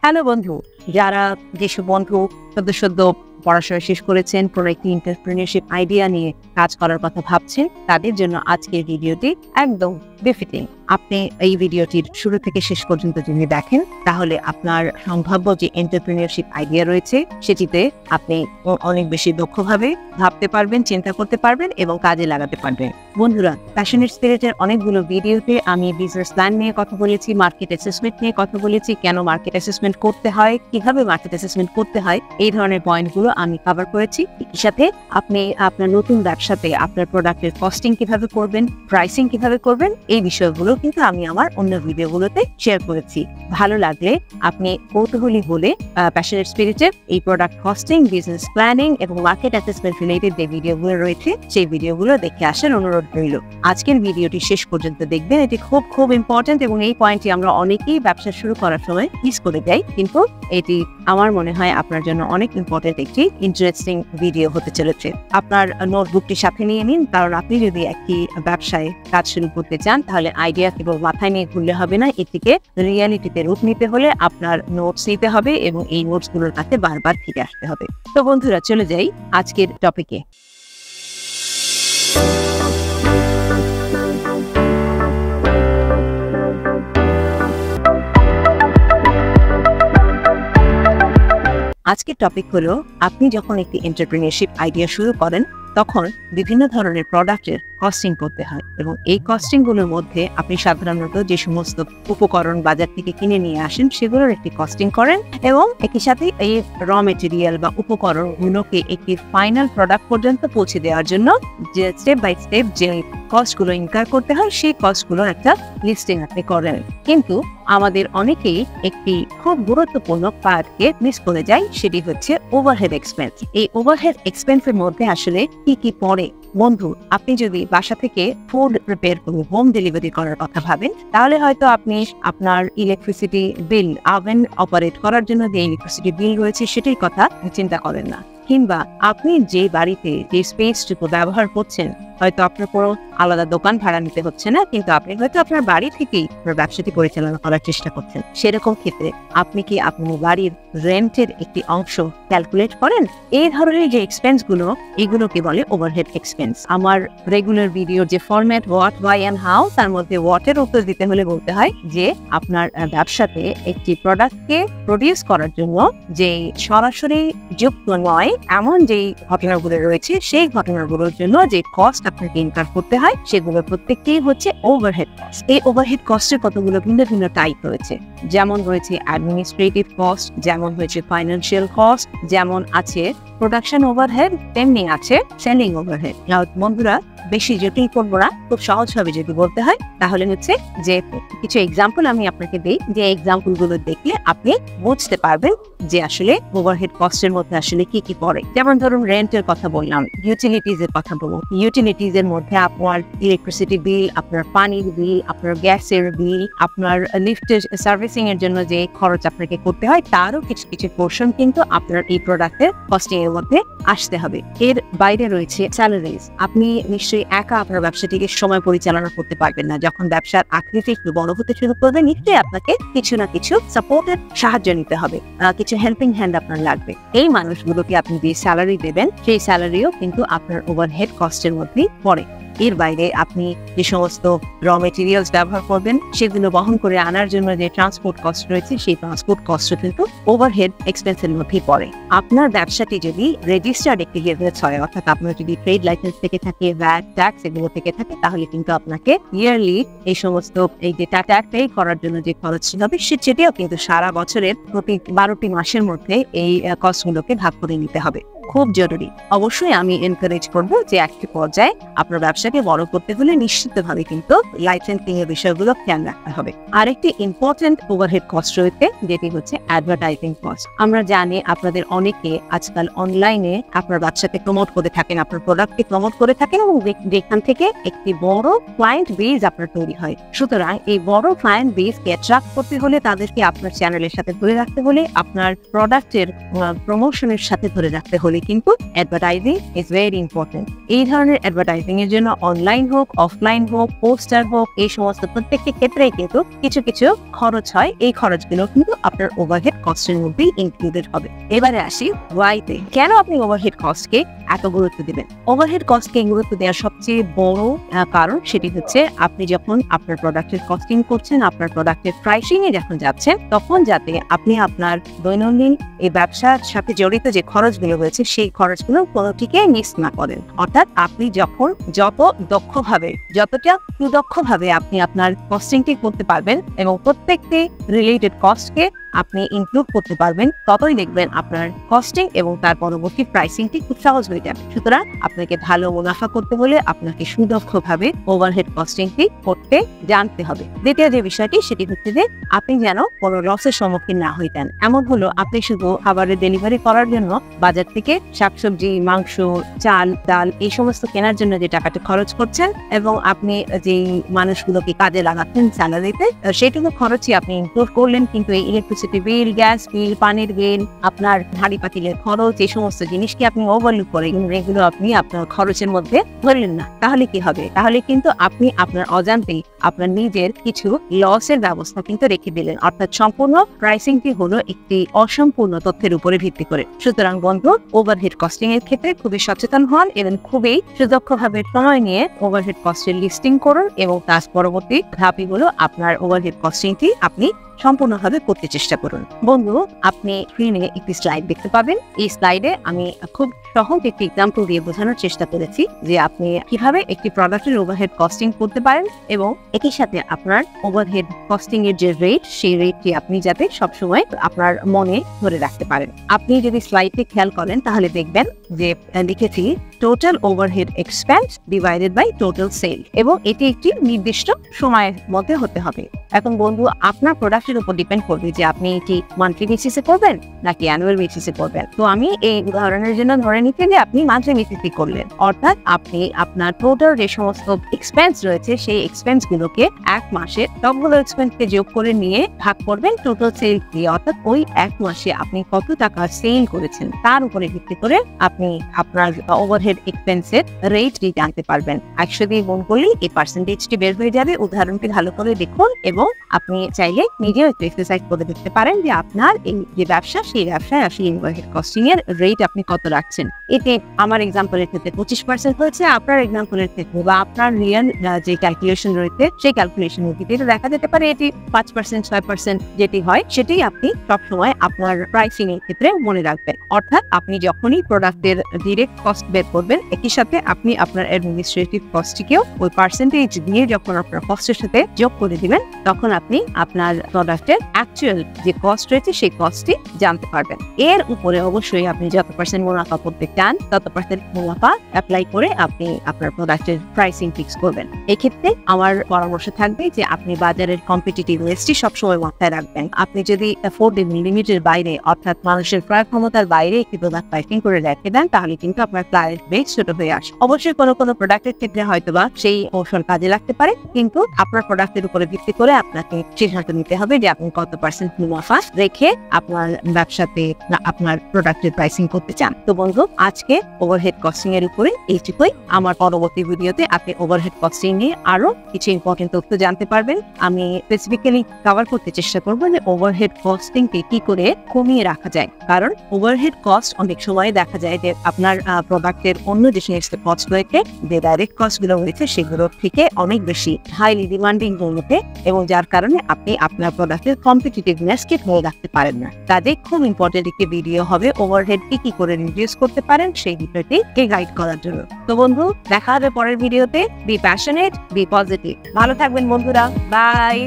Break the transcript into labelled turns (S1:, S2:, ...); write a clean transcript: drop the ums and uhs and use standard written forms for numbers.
S1: Hello বন্ধু, যারা যেসব বন্ধু সদ্য পড়াশোনা শেষ করেছেন, কোনো একটি এন্টারপ্রেনিয়রশিপ আইডিয়া নিয়ে কাজ করার কথা ভাবছেন, তাদের জন্য আজকের ভিডিওটি একদম বেফিটিং। আপনি এই ভিডিওটির শুরু থেকে শেষ পর্যন্ত যদি দেখেন, তাহলে আপনার সম্ভাব্য যে এন্টারপ্রেনিয়রশিপ আইডিয়া রয়েছে সেটিতে আপনি অনেক বেশি দক্ষভাবে ভাবতে পারবেন, চিন্তা করতে পারবেন এবং কাজে লাগাতে পারবেন। বন্ধুরা, প্যাশনেট স্পিরিটের অনেকগুলো ভিডিওতে আমি বিজনেস প্ল্যান নিয়ে কথা বলেছি, মার্কেট অ্যাসেসমেন্ট নিয়ে কথা বলেছি, কেন মার্কেট অ্যাসেসমেন্ট করতে হয়, কিভাবে মার্কেট অ্যাসেসমেন্ট করতে হয়, এই ধরনের পয়েন্টগুলো আমি কভার করেছি। এর সাথে আপনি আপনার নতুন ব্যবসাতে আপনার প্রোডাক্টের কস্টিং কিভাবে করবেন, প্রাইসিং কিভাবে করবেন, এই বিষয়গুলো কিন্তু আমি আমার অন্য ভিডিওগুলোতে শেয়ার করেছি। ভালো লাগলে আপনি কৌতূহলী হলে প্যাশনেট স্পিরিটের এই প্রোডাক্ট কস্টিং, বিজনেস প্ল্যানিং এবং মার্কেট অ্যাসেসমেন্ট রিলেটেড যে ভিডিওগুলো রয়েছে সেই ভিডিওগুলো দেখে আসার অনুরোধ রইল। আজকের ভিডিওটি শেষ পর্যন্ত দেখবেন, এটি খুব ইম্পর্টেন্ট এবং এই পয়েন্টটি আমরা অনেকেই ব্যবসা শুরু করার সময় মিস করে যাই, কিন্তু এটি আমার মনে হয় আপনার জন্য অনেক ইম্পর্টেন্ট একটি ইন্টারেস্টিং ভিডিও হতে চলেছে। আপনার নোটবুকটি সাথে নিয়ে নিন, কারণ আপনি যদি একটি ব্যবসায় কাজ শুরু করতে চান তাহলে আইডিয়া কেবল মাথায় নিয়ে ঘুরলে হবে না, এটিকে রিয়ালিটিতে রূপ নিতে হলে আপনার নোটস নিতে হবে এবং এই নোটসগুলোর কাছে বারবার ফিরে আসতে হবে। তো বন্ধুরা, চলে যাই আজকের টপিকে। আজকের টপিক হলো, আপনি যখন একটি এন্টারপ্রেনিয়রশিপ আইডিয়া শুরু করেন তখন বিভিন্ন ধরনের প্রোডাক্টের কস্টিং করতে হয় এবং এই কস্টিংগুলোর মধ্যে আপনি সাধারণত যে সমস্ত উপকরণ বাজার থেকে কিনে নিয়ে আসেন সেগুলোর একটি কস্টিং করেন এবং একই সাথে এই র মেটেরিয়াল বা উপকরণগুলোকে একটি ফাইনাল প্রোডাক্ট পর্যন্ত পৌঁছে দেওয়ার জন্য যে স্টেপ বাই স্টেপ যে কস্টগুলো ইনকার করতে হয় সেই কস্টগুলোর একটা লিস্টিং আপনি করেন। কিন্তু আমাদের অনেকেই একটি খুব গুরুত্বপূর্ণ পার্টকে মিস করে যায়, সেটি হচ্ছে ওভারহেড এক্সপেন্স। এই ওভারহেড এক্সপেন্সের মধ্যে আসলে কি পড়ে? বন্ধু, আপনি যদি বাসা থেকে ফুড প্রিপেয়ার করে হোম ডেলিভারি করার কথা ভাবেন, তাহলে হয়তো আপনি আপনার ইলেকট্রিসিটি বিল, ওভেন অপারেট করার জন্য যে ইলেকট্রিসিটি বিল রয়েছে সেটির কথা চিন্তা করেন না। কিংবা আপনি যে বাড়িতে যে স্পেসটুকু ব্যবহার করছেন, হয়তো আপনার কোনো আলাদা দোকান ভাড়া নিতে হচ্ছে না, কিন্তু আপনি হয়তো আপনার বাড়ি থেকেই আপনার ব্যবসাটি পরিচালনা করার চেষ্টা করছেন। সেরকম ক্ষেত্রে আপনি কি আপনার বাড়ির রেন্টের একটি অংশ ক্যালকুলেট করেন? এই ধরনের যে এক্সপেন্সগুলো, এগুলোকে বলে ওভারহেড এক্সপেন্স। আমার রেগুলার ভিডিওর যে format what, why and how, তার মধ্যে হোয়াটের উত্তর দিতে হলে বলতে হয় যে আপনার ব্যবসাতে একটি প্রোডাক্টকে প্রডিউস করার জন্য যে সরাসরি যুক্ত নয় এমন যেই ঘটনাগুলো রয়েছে, সেই ঘটনাগুলোর জন্য যে কস্ট আপনাকে ইনকার করতে হয় সেগুলো প্রত্যেকটাই হচ্ছে ওভারহেড কস্ট। এই ওভারহেড কস্টের কতগুলো ভিন্ন টাইপ রয়েছে, যেমন রয়েছে অ্যাডমিনিস্ট্রেটিভ কস্ট, যেমন হয়েছে ফাইন্যান্সিয়াল কস্ট, যেমন আছে প্রোডাকশন ওভারহেড, তেমনি আছে সেলিং ওভারহেড। বন্ধুরা, বেশি জটিল করবো না, খুব সহজভাবে যদি বলতে হয় তাহলে হচ্ছে যে কিছু এক্সাম্পল আমি আপনাকে দিই, যে এক্সাম্পল গুলো দেখলে আপনি বুঝতে পারবেন যে আসলে ওভারহেড কস্টের মধ্যে আসলে কি পড়ে। যেমন ধরুন, রেন্টের কথা বললাম, ইউটিলিটিজ এর কথা বলবো। ইউটিলিটিজ এর মধ্যে আপনার ইলেকট্রিসিটি বিল, আপনার পানির বিল, আপনার গ্যাসের বিল, আপনার লিফটের সার্ভিসিং এর জন্য যে খরচ আপনাকে করতে হয় তারও কিছু পোর্শন কিন্তু আপনার এই প্রোডাক্টের কস্টিং এর মধ্যে আসতে হবে। এর বাইরে রয়েছে স্যালারিজ। আপনি নিশ্চয়ই একা আপনার ব্যবসাটিকে সময় পরিচালনা করতে পারবেন না। যখন ব্যবসার আকৃতি একটু বড় হতে শুরু করবে, নিশ্চয়ই আপনাকে কিছু না কিছু সাপোর্টের সাহায্য নিতে হবে, কিছু হেল্পিং হ্যান্ড আপনার লাগবে। এই মানুষগুলোকে আপনি যে স্যালারি দেবেন সেই স্যালারিও কিন্তু আপনার ওভারহেড কস্টের মধ্যেই পড়ে। এর বাইরে আপনি যে সমস্ত র মেটেরিয়ালস ব্যবহার করবেন সেগুলো বহন করে আনার জন্য যে ট্রান্সপোর্ট কস্ট রয়েছে, সেই ট্রান্সপোর্ট কস্টও কিন্তু ওভারহেড এক্সপেন্সের মধ্যেই পড়ে। আপনার ব্যবসাটি যদি রেজিস্টার্ড একটি বিজনেস হয়, অর্থাৎ আপনার যদি ট্রেড লাইসেন্স থেকে থাকে, ভ্যাট, ট্যাক্স এগুলো থেকে থাকে, তাহলে কিন্তু আপনাকে ইয়ারলি এই সমস্ত এই যে ট্যাক্স পে করার জন্য যে খরচ হবে সেটিও কিন্তু সারা বছরের প্রতি 12টি মাসের মধ্যে এই কস্টগুলোকে ভাগ করে নিতে হবে। খুব জরুরি। অবশ্যই আমি এনকারেজ করব যে একটি পর্যায়ে আপনার ব্যবসাকে বড় করতে হলে নিশ্চিতভাবে কিন্তু লাইসেন্সিং এর বিষয়গুলো খেয়াল রাখতে হবে। আরেকটি ইম্পর্টেন্ট ওভারহেড কস্ট রয়েছে, যেটি হচ্ছে অ্যাডভার্টাইজিং কস্ট। আমরা জানি আপনাদের অনেকে আজকাল অনলাইনে আপনার ব্যবসাকে প্রমোট করে থাকেন, আপনার প্রোডাক্টকে প্রমোট করে থাকেন এবং যেখান থেকে একটি বড় ক্লায়েন্ট বেজ আপনার তৈরি হয়। সুতরাং এই বড় ক্লায়েন্ট বেজকে অ্যাট্রাক্ট করতে হলে, তাদেরকে আপনার চ্যানেলের সাথে ধরে রাখতে হলে, আপনার প্রোডাক্টের প্রমোশনের সাথে ধরে রাখতে হলে হলে কিন্তু অ্যাডভার্টাইজিং ইজ ভেরি ইম্পর্টেন্ট। এই ধরনের অ্যাডভার্টাইজিং এর জন্য অনলাইন হোক, অফলাইন হোক, পোস্টার হোক, এই সমস্ত প্রত্যেকটি ক্ষেত্রেই কিন্তু কিছু কিছু খরচ হয়। এই খরচগুলো কিন্তু আপনার ওভারহেড কস্টের মধ্যেই ইনক্লুডেড হবে। এবারে আসি ওয়াইতে। কেন আপনি ওভারহেড কস্টকে এত গুরুত্ব দিবেন? ওভারহেড কস্টকে গুরুত্ব দেওয়ার সবচেয়ে বড় কারণ সেটি হচ্ছে আপনি যখন আপনার প্রোডাক্টের কস্টিং করছেন, আপনার প্রোডাক্টের প্রাইসিং এ যখন যাচ্ছেন, তখন যাতে আপনি আপনার দৈনন্দিন এই ব্যবসার সাথে জড়িত যে খরচগুলো রয়েছে সেই খরচগুলো কোনোটিকে মিস না করেন। অর্থাৎ আপনি যখন যতটা সুদক্ষভাবে আপনি আপনার কস্টিংটি করতে পারবেন এবং প্রত্যেকটি রিলেটেড কস্টকে আপনি ইনক্লুড করতে পারবেন, ততই দেখবেন আপনার কস্টিং এবং তার পরবর্তী প্রাইসিংটি খুব সহজ হয়ে যাবে। সুতরাং আপনাকে ভালো মুনাফা করতে হলে আপনাকে সুদক্ষভাবে ওভারহেড কস্টিংটি করতে জানতে হবে। দ্বিতীয় যে বিষয়টি সেটি হচ্ছে যে আপনি যেন কোনো লসের সম্মুখীন না হইতেন। এমন হলো আপনি শুধু খাবারের ডেলিভারি করার জন্য বাজার থেকে শাকসবজি, মাংস, চাল, ডাল এই সমস্ত কেনার জন্য যে টাকাটা খরচ করছেন এবং আপনি যে মানুষগুলোকে কাজে লাগাচ্ছেন স্যালারিতে, সেটুকু খরচই আপনি ইনক্লুড করলেন, কিন্তু এই ইলেকট্রিসিটি বিল, গ্যাস বিল, পানির বিল, আপনার হাঁড়ি পাতিলের খরচ, এই সমস্ত জিনিসকে আপনি ওভারলুক করে এগুলো আপনি আপনার খরচের মধ্যে ধরলেন না। তাহলে কি হবে? তাহলে কিন্তু আপনি আপনার অজান্তেই আপনার নিজের কিছু লসের ব্যবস্থা কিন্তু রেখে দিলেন। অর্থাৎ সম্পূর্ণ প্রাইসিংটি হলো একটি অসম্পূর্ণ তথ্যের উপরে ভিত্তি করে। সুতরাং বন্ধু, ওভারহেড কস্টিং এর ক্ষেত্রে খুবই সচেতন হন এবং খুবই সুদক্ষভাবে সময় নিয়ে ওভারহেড কস্টের লিস্টিং করুন এবং তার পরবর্তী ধাপই হলো আপনার ওভারহেড কস্টিংটি আপনি সম্পূর্ণভাবে করতে চেষ্টা করুন। বন্ধু, আপনি স্ক্রিনে একটি স্লাইড দেখতে পাবেন। এই স্লাইডে আমি খুব সহজ একটি এক্সাম্পল দিয়ে বোঝানোর চেষ্টা করেছি যে আপনি কিভাবে একটি প্রোডাক্টের ওভারহেড কস্টিং করতে পারেন এবং একই সাথে আপনার ওভারহেড কস্টিং এর যে রেট, সেই রেটটি আপনি যাতে সবসময় আপনার মনে ধরে রাখতে পারেন। আপনি যদি স্লাইডটি খেয়াল করেন তাহলে দেখবেন যে লিখেছি total overhead expense divided by total sale, এবং এটি একটি নির্দিষ্ট সময়ের মধ্যে হতে হবে। এখন বন্ধু, আপনার প্রোডাক্টের উপর ডিপেন্ড করবে যে আপনি এটি মান্থলি বেসিসে করবেন নাকি অ্যানুয়াল বেসিসে করবেন। তো আমি এই উদাহরণের জন্য ধরে নিতে যে আপনি মান্থলি বেসিসে করলেন, অর্থাৎ আপনি আপনার টোটাল যে সমস্ত এক্সপেন্স রয়েছে সেই এক্সপেন্স গুলোকে এক মাসে সবগুলো এক্সপেন্সকে যোগ করে নিয়ে ভাগ করবেন টোটাল সেল দিয়ে। অর্থাৎ ওই এক মাসে আপনি কত টাকা সেল করেছেন তার উপরে ভিত্তি করে আপনি আপনার ওভারহেড এক্সপেন্সের রেটটি জানতে পারবেন। 100 দিয়ে গুণ করলে এই পার্সেন্টেজটি বের হয়ে যাবে। উদাহরণটি ভালো করে দেখুন এবং আপনি চাইলে নিজেও একটু এক্সারসাইজ করে দেখতে পারেন যে আপনার এই যে ব্যবসা, সেই ব্যবসায় আসলে ওভারহেড কস্টিং এর রেট আপনি কত রাখছেন। এতে আমার এক্সাম্পলের ক্ষেত্রে 25% হয়েছে, আপনার এক্সাম্পলের ক্ষেত্রে বা আপনার রিয়েল যে ক্যালকুলেশন রয়েছে সেই ক্যালকুলেশনের ভিত্তিতে দেখা যেতে পারে এটি 5%, 6% যেটি হয় সেটাই আপনি সবসময় আপনার প্রাইসিং এর ক্ষেত্রে মনে রাখবেন। অর্থাৎ আপনি যখনই প্রোডাক্টের ডিরেক্ট কস্ট বের করবেন, একই সাথে আপনি আপনার অ্যাডমিনিস্ট্রেটিভ কস্টটিকেও ওই পার্সেন্টেজ দিয়ে যখন আপনার কস্টের সাথে যোগ করে দিবেন, তখন আপনি আপনার প্রোডাক্টের অ্যাকচুয়াল যে কস্ট রয়েছে সেই কস্টটি জানতে পারবেন। এর উপরে অবশ্যই আপনি যত পার্সেন্ট মুনাফা করতে চান তত পার্সেন্ট মুনাফা অ্যাপ্লাই করে আপনি আপনার প্রোডাক্টের প্রাইসিং ফিক্স করবেন। এক্ষেত্রে আমার পরামর্শ থাকবে যে আপনি বাজারের কম্পিটিটিভনেসটি সবসময় মাথায় রাখবেন। আপনি যদি অ্যাফোর্ডেবল লিমিটের বাইরে, অর্থাৎ মানুষের ক্রয় ক্ষমতার বাইরে একটি প্রোডাক্ট প্রাইসিং করে রেখে দেন, তাহলে কিন্তু আপনার ক্লায়েন্ট বেস ছোট হয়ে আসে। অবশ্যই কোনো প্রোডাক্টের ক্ষেত্রে হয়তোবা সেই কৌশল কাজে লাগতে পারে, কিন্তু আপনার প্রোডাক্টের উপরে ভিত্তি করে আপনাকে সিদ্ধান্ত নিতে হবে যে আপনি কত পার্সেন্ট মুনাফা রেখে আপনার ব্যবসাতে আপনার প্রোডাক্টের প্রাইসিং করতে চান। তো বন্ধু, আজকে ওভারহেড কস্টিং এর উপরে এইটুকুই। আমার পরবর্তী ভিডিওতে আপনি ওভারহেড কস্টিং নিয়ে আরো কিছু ইম্পর্টেন্ট তথ্য জানতে পারবেন। আমি স্পেসিফিক্যালি কভার করতে চেষ্টা করবো যে ওভারহেড কস্টিংকে কি করে কমিয়ে রাখা যায়, কারণ ওভারহেড কস্ট অনেক সময় দেখা যায় যে আপনার প্রোডাক্টের অন্য যে সমস্ত কস্ট রয়েছে, যে ডাইরেক্ট কস্ট গুলো রয়েছে সেগুলোর থেকে অনেক বেশি হাইলি ডিমান্ডিং হতে, এবং যার কারণে আপনি আপনার প্রোডাক্টের কম্পিটিটিভনেসকে ধরে রাখতে পারেন না। তাদের খুব ইম্পর্টেন্ট একটি ভিডিও হবে ওভারহেড কি করে রিডিউস করতে পারেন সেই বিষয়টিকে গাইড করার জন্য। তো বন্ধু, দেখা হবে পরের ভিডিওতে। Be passionate, be positive. ভালো থাকবেন বন্ধুরা, বাই।